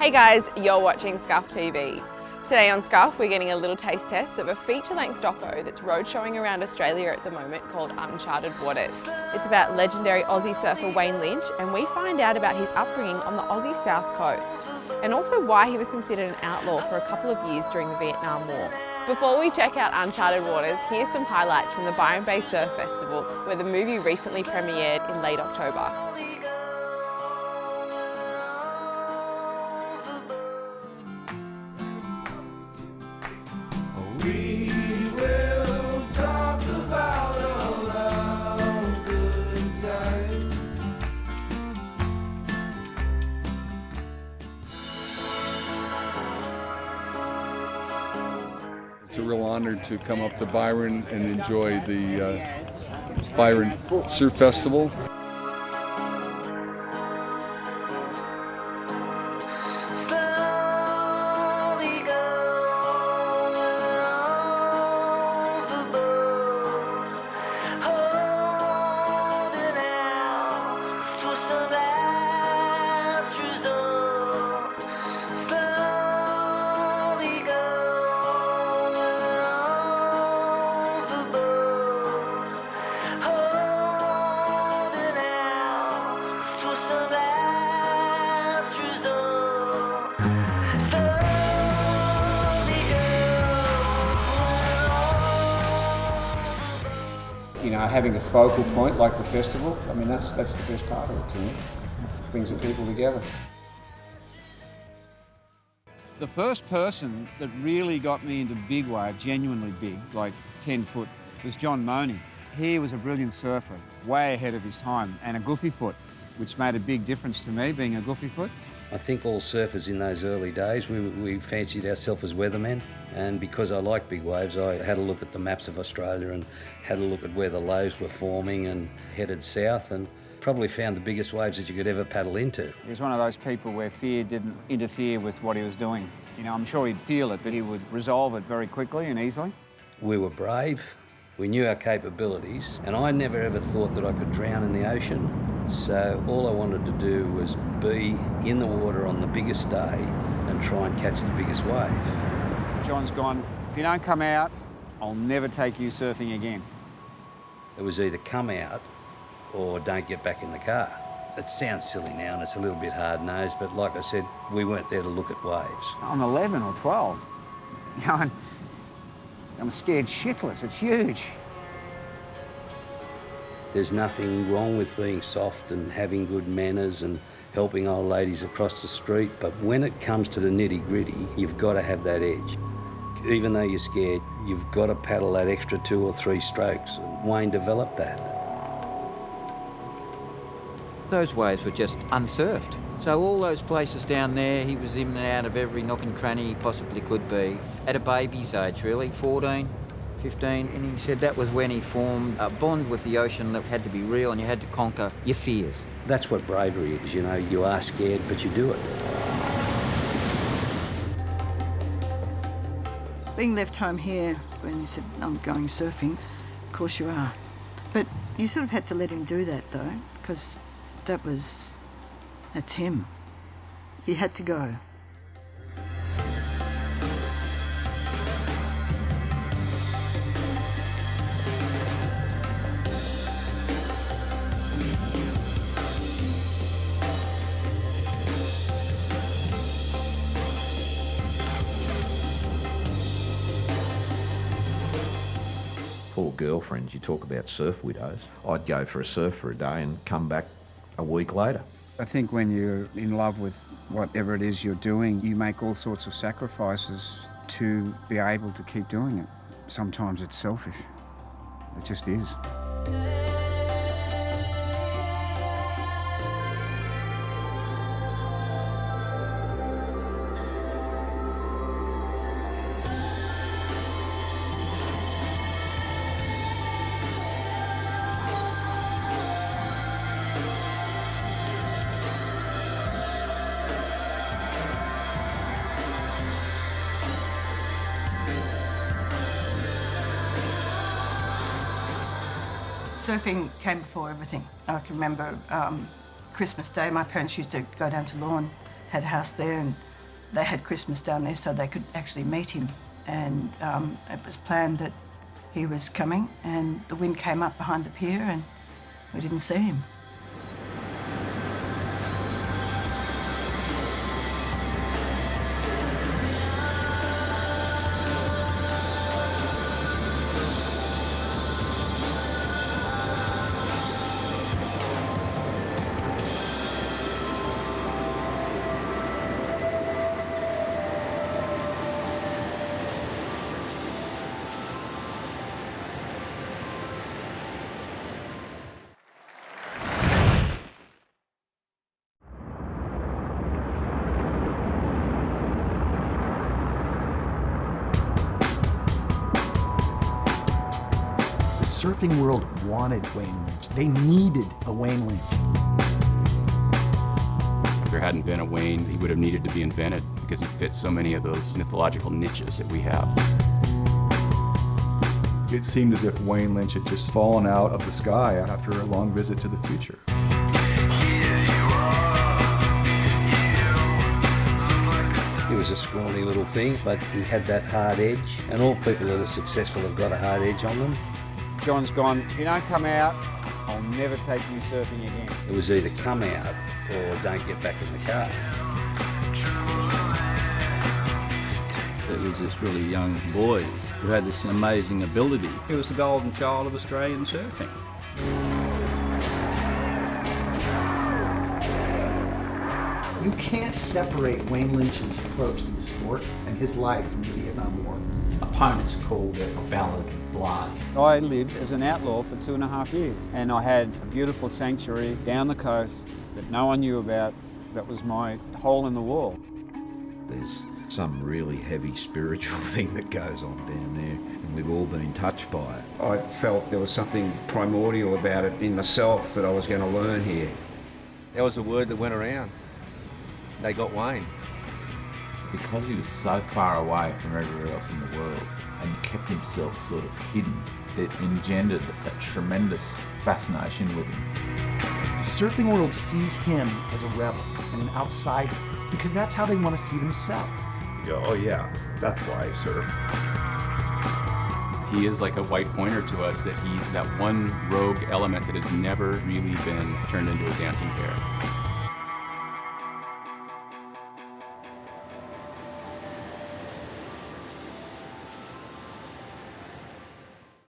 Hey guys, you're watching Scuff TV. Today on Scuff, we're getting a little taste test of a feature-length doco that's road showing around Australia at the moment called Uncharted Waters. It's about legendary Aussie surfer Wayne Lynch, and we find out about his upbringing on the Aussie South Coast, and also why he was considered an outlaw for a couple of years during the Vietnam War. Before we check out Uncharted Waters, here's some highlights from the Byron Bay Surf Festival, where the movie recently premiered in late October. We will talk about all our good times. It's a real honor to come up to Byron and enjoy the Byron Surf Festival. You know, having a focal point like the festival, I mean, that's the best part of it to me. Brings the people together. The first person that really got me into big wave, genuinely big, like 10 foot, was John Money. He was a brilliant surfer, way ahead of his time, and a goofy foot, which made a big difference to me, being a goofy foot. I think all surfers in those early days, we fancied ourselves as weathermen. And because I like big waves, I had a look at the maps of Australia and had a look at where the lows were forming and headed south, and probably found the biggest waves that you could ever paddle into. He was one of those people where fear didn't interfere with what he was doing. You know, I'm sure he'd feel it, but he would resolve it very quickly and easily. We were brave, we knew our capabilities, and I never ever thought that I could drown in the ocean. So all I wanted to do was be in the water on the biggest day and try and catch the biggest wave. John's gone, if you don't come out, I'll never take you surfing again. It was either come out or don't get back in the car. It sounds silly now and it's a little bit hard-nosed, but like I said, we weren't there to look at waves. I'm 11 or 12. You know, I'm scared shitless, it's huge. There's nothing wrong with being soft and having good manners and helping old ladies across the street, but when it comes to the nitty-gritty, you've got to have that edge. Even though you're scared, you've got to paddle that extra 2 or 3 strokes. Wayne developed that. Those waves were just unsurfed. So all those places down there, he was in and out of every nook and cranny he possibly could be. At a baby's age, really, 14, 15, and he said that was when he formed a bond with the ocean that had to be real and you had to conquer your fears. That's what bravery is, you know, you are scared, but you do it. Being left home here when you said, I'm going surfing, of course you are. But you sort of had to let him do that though, because that's him. He had to go. Poor girlfriends, you talk about surf widows. I'd go for a surf for a day and come back a week later. I think when you're in love with whatever it is you're doing, you make all sorts of sacrifices to be able to keep doing it. Sometimes it's selfish. It just is. Surfing came before everything. I can remember Christmas Day, my parents used to go down to Lawn, had a house there, and they had Christmas down there so they could actually meet him. And it was planned that he was coming, and the wind came up behind the pier and we didn't see him. The surfing world wanted Wayne Lynch. They needed a Wayne Lynch. If there hadn't been a Wayne, he would have needed to be invented because he fits so many of those mythological niches that we have. It seemed as if Wayne Lynch had just fallen out of the sky after a long visit to the future. He was a scrawny little thing, but he had that hard edge, and all people that are successful have got a hard edge on them. John's gone, if you don't come out, I'll never take you surfing again. It was either come out or don't get back in the car. There was this really young boy who had this amazing ability. He was the golden child of Australian surfing. You can't separate Wayne Lynch's approach to the sport and his life from the Vietnam War. Opponents called it a ballad of blood. I lived as an outlaw for 2.5 years, and I had a beautiful sanctuary down the coast that no one knew about. That was my hole in the wall. There's some really heavy spiritual thing that goes on down there, and we've all been touched by it. I felt there was something primordial about it in myself that I was going to learn here. There was a word that went around. They got Wayne. Because he was so far away from everywhere else in the world and kept himself sort of hidden, it engendered a tremendous fascination with him. The surfing world sees him as a rebel and an outsider because that's how they want to see themselves. You go, oh yeah, that's why I surf. He is like a white pointer to us, that he's that one rogue element that has never really been turned into a dancing bear.